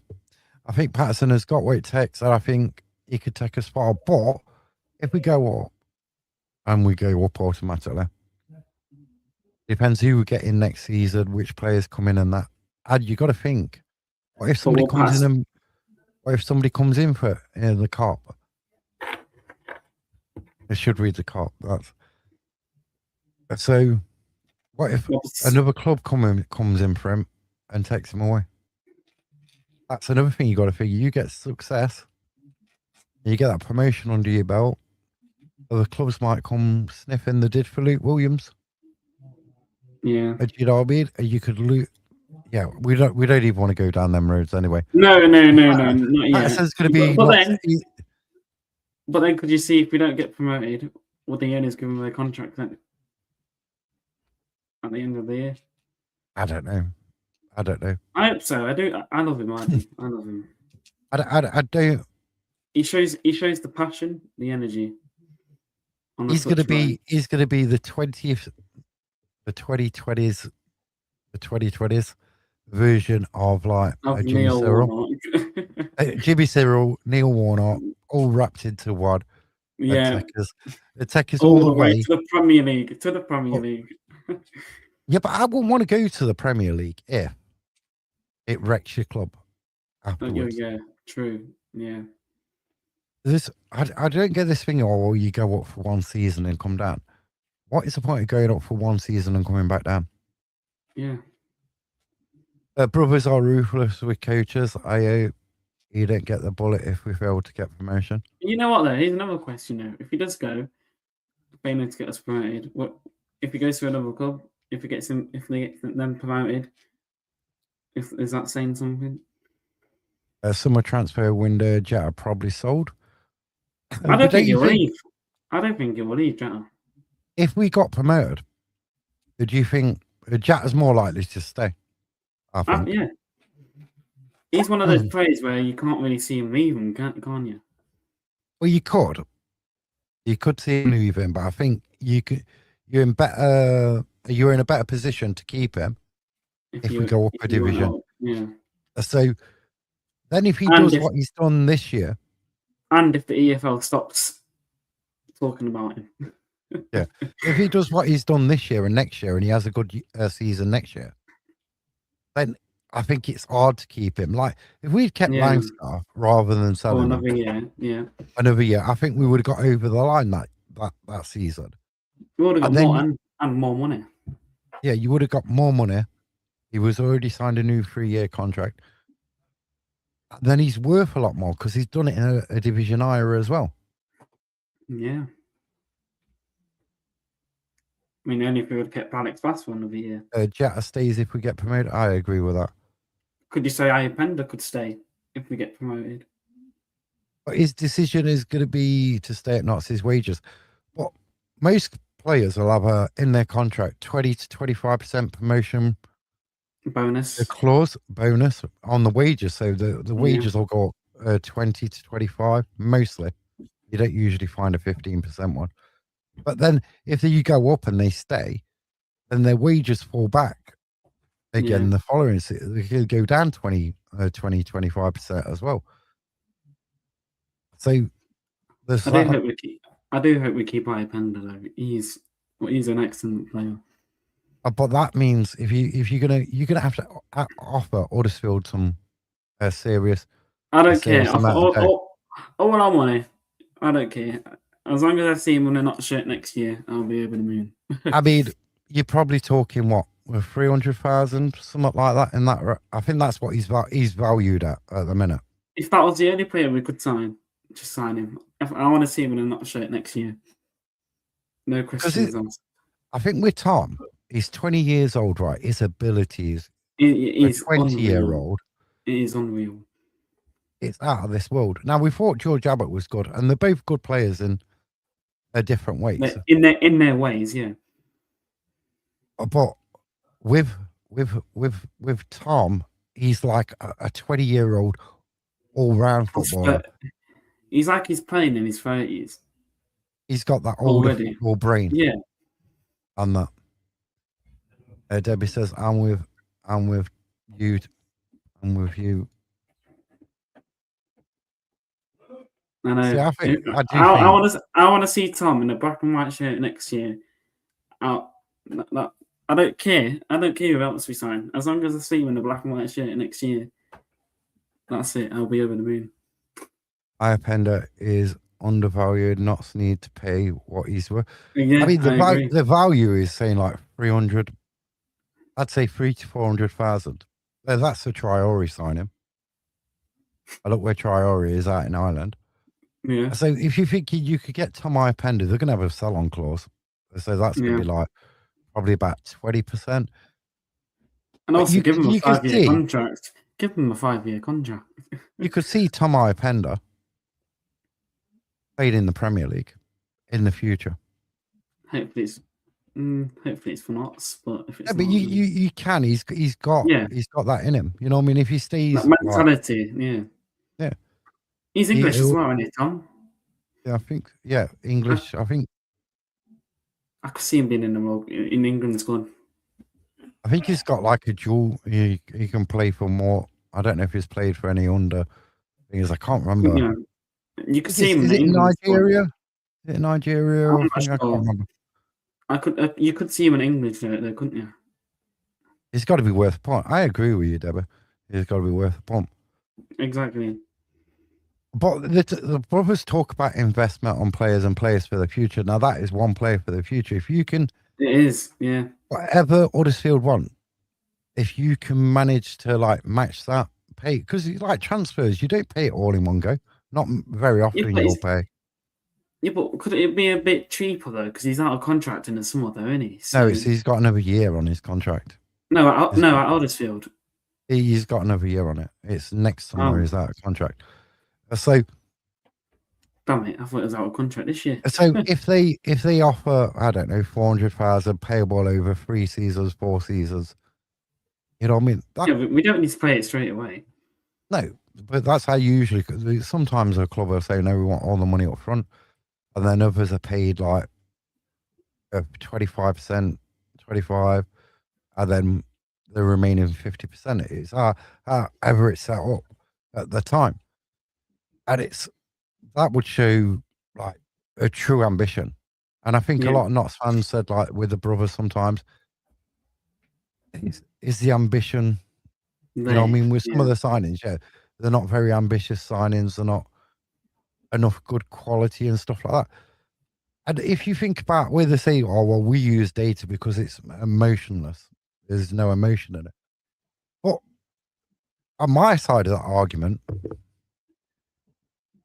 I think Patterson has got what it takes, and I think he could take a spot. But if we go up, and we go up automatically, depends who we get in next season, which players come in, and that. And you got to think, what if somebody comes in? What if somebody comes in for the cop? They should read the cop. So. What if another club comes in for him and takes him away? That's another thing you got to figure. You get success, you get that promotion under your belt. Other clubs might come sniffing. They did for Luke Williams. Yeah, you know what I mean? You could loot. Yeah, we don't even want to go down them roads anyway. No, not yet. That's going to be. But then, could you see if we don't get promoted, would the owners give him their contract then? At the end of the year, I don't know. I hope so. I do. I love him. I love him. I don't. He shows the passion, the energy. He's going to be the 20th, the 2020s, version of like Of a Jimmy Neil Cyril. Warnock. Jimmy Cyril, Neil Warnock, all wrapped into one. Yeah, They take us all all the the way way. to the Premier League. To the Premier Oh, League. yeah, but I wouldn't want to go to the Premier League if it wrecks your club Oh, afterwards. yeah, true. Yeah. I don't get this thing, oh, you go up for one season and come down. What is the point of going up for one season and coming back down? Yeah. Brothers are ruthless with coaches. I hope you don't get the bullet if we fail to get promotion. You know what though? Here's another question though. If he does go, failing to get us promoted, what if he goes to another club? If he gets him, if they get them promoted, is that saying something? Summer transfer window, Jetta probably sold. I But don't think you he'll think leave. I don't think he'll leave, Jetta. if we got promoted, do you think Jetta's more likely to stay? I think. Yeah. He's one of those players where you can't really see him leaving, can you? Well, you could. You could see him leaving, but I think you could. You're in better. You're in a better position to keep him if we go up a division. Yeah. So then, if he And does if- what he's done this year, And if the EFL stops talking about him. yeah, if he does what he's done this year and next year, and he has a good season next year, then I think it's hard to keep him. Like if we'd kept Langstar rather than selling another him, year, another year, I think we would have got over the line that season. We would have got then more and more money. Yeah, you would have got more money. He was already signed a new 3-year contract. Then he's worth a lot more because he's done it in a division higher as well. Yeah. I mean, only if we would have kept Alex Bass for another year. Jetta stays if we get promoted. I agree with that. Could you say Ayapenda could stay if we get promoted? But his decision is going to be to stay at Nazis' wages. But most players will have in their contract 20 to 25% promotion bonus bonus on the wages. So the wages will go up 20 to 25 mostly. You don't usually find a 15% one. But then if you go up and they stay, then their wages fall back again the following season. They could go down 20, 25% as well. So I do hope we keep Ayapenda though. He's an excellent player. But that means you're gonna have to offer Huddersfield some serious. I don't care. All I want, I don't care. As long as I see him on a not shirt next year, I'll be over the moon. I mean, you're probably talking what, 300,000, something like that. In that, I think that's what he's valued at the minute. If that was the only player we could sign, just sign him. I want to see him in a not shirt next year. No questions asked. I think with Tom, he's 20 years old, right? His abilities. He's 20-year-old. It is unreal. It's out of this world. Now we thought George Abbott was good, and they're both good players in a different ways. In their ways, yeah. But with Tom, he's like a 20-year-old all-round footballer. He's like he's playing in his 30s. He's got that older football brain. Yeah. And that. Debbie says, I'm with you. I'm with you. I know. See, I want to see Tom in a black and white shirt next year. I don't care. I don't care who else we sign. As long as I see him in a black and white shirt next year, that's it. I'll be over the moon. Ayapenda is undervalued. Knots need to pay what he's worth. Yeah, I mean, the value is saying like 300. I'd say 300 to 400,000. That's a Traore signing. I look where Traore is at in Ireland. Yeah. So if you think you could get Tom Ayapenda, they're going to have a sell-on clause. So that's going to be like probably about 20%. And also give him a 5-year contract. Give him a 5-year contract. You could see Tom Ayapenda played in the Premier League in the future. Hopefully it's for Knots, but if it's but you can. He's got that in him. You know what I mean? If he stays that mentality, yeah. He's English as well, isn't he, Tom? Yeah, I think. Yeah, English. I think. I could see him being in the role in England's squad. I think he's got like a dual. He can play for more. I don't know if he's played for any under things. I can't remember. You know, you could see him in Is the it in England squad. Nigeria? Is it Nigeria I'm or not thing? I can't sure. remember. You could see him in England though, couldn't you? It's got to be worth a punt. I agree with you, Deborah. It's got to be worth a punt. Exactly. But the brothers talk about investment on players and players for the future. Now that is one player for the future. If you can, It is, yeah. whatever Huddersfield want, if you can manage to like match that pay, because like transfers, you don't pay it all in one go. Not very often but you'll pay. Yeah, but could it be a bit cheaper though? Because he's out of contract in the summer, though, isn't he? No, So, he's got another year on his contract. no, at Huddersfield. He's got another year on it. It's next summer. Oh. He's out of contract. So, Damn it! I thought it was out of contract this year. so if they offer, I don't know, 400,000 payable over 3 seasons, 4 seasons, you know what I mean? Yeah, we don't need to pay it straight away. No, but that's how usually. Cause sometimes a club will say, "No, we want all the money up front," and then others are paid like 25%, 25%, and then the remaining 50%. It's however it's set up at the time, and that would show like a true ambition. And I think a lot of Notts fans said, like with the brothers, sometimes is the ambition. You know what I mean? With some of the signings, they're not very ambitious signings. They're not enough good quality and stuff like that. And if you think about where they say, "Oh, well, we use data because it's emotionless. There's no emotion in it." But on my side of that argument,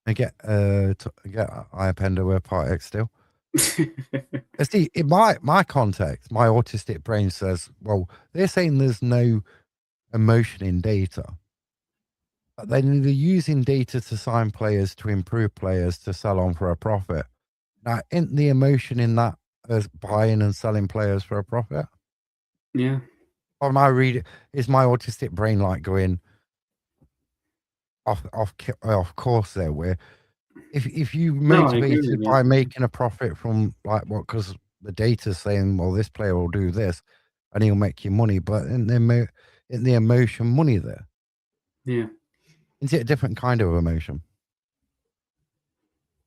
I get Iapenda with Part X still. See, in my context, my autistic brain says, well, they're saying there's no emotion in data. But then they're using data to sign players, to improve players, to sell on for a profit. Now, isn't the emotion in that as buying and selling players for a profit? Yeah. Or am I reading? Is my autistic brain like going off course there? Where if you motivated by making a profit from like what? Because the data's saying, well, this player will do this, and he'll make you money. But in the emotion money there? Yeah. Is it a different kind of emotion?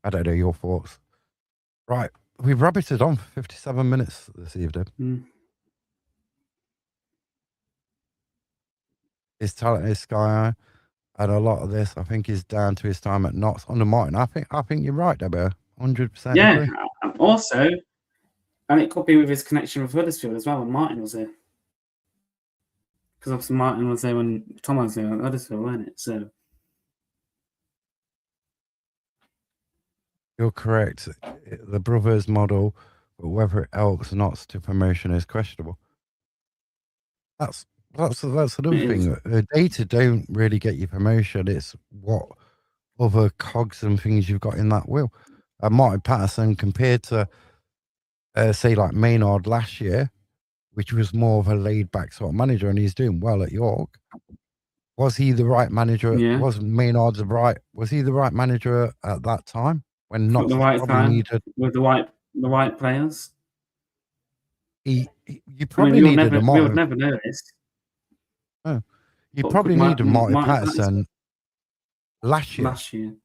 I don't know your thoughts. Right, we've rabbited on for 57 minutes this evening. His talent is sky high, and a lot of this, I think, is down to his time at Notts under Martin. I think you're right, Deborah. 100%. Yeah. Agree. Also, and it could be with his connection with Huddersfield as well when Martin was there. Because obviously Martin was there when Tom was there at Huddersfield, wasn't it? So you're correct. The brothers model, but whether it helps Notts to promotion is questionable. That's another thing. The data don't really get you promotion. It's what other cogs and things you've got in that wheel. Martin Patterson compared to say like Maynard last year, which was more of a laid back sort of manager, and he's doing well at York. Was he the right manager? Yeah. Was Maynard was he the right manager at that time when Notts the right probably time needed with the right players? You probably needed a we would never know this. Oh, you probably needed Martin Patterson last year.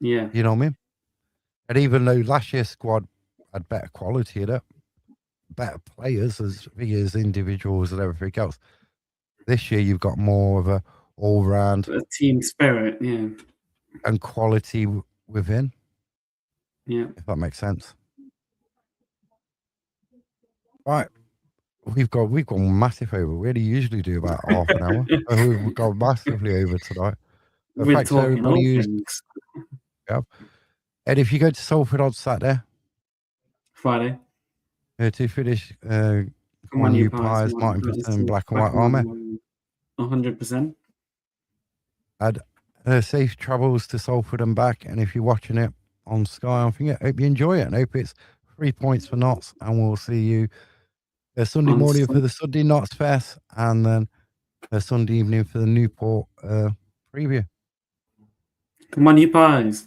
Yeah. You know what I mean? And even though last year's squad had better quality in it, better players as individuals and everything else, this year you've got more of a all-round team spirit, yeah, and quality within. Yeah, if that makes sense. Right. We've gone massive over. We only usually do about half an hour. We've gone massively over tonight. We're talking all things. Yeah. And if you go to Salford on Saturday, Friday, to finish, come on, you pies, Martin Patterson, Black and White Army. 100%. And safe travels to Salford and back. And if you're watching it on Sky, I hope you enjoy it. And hope it's 3 points for Notts. And we'll see you Sunday morning for the Sunday Notts Fest, and then Sunday evening for the Newport preview. Come on, you pies.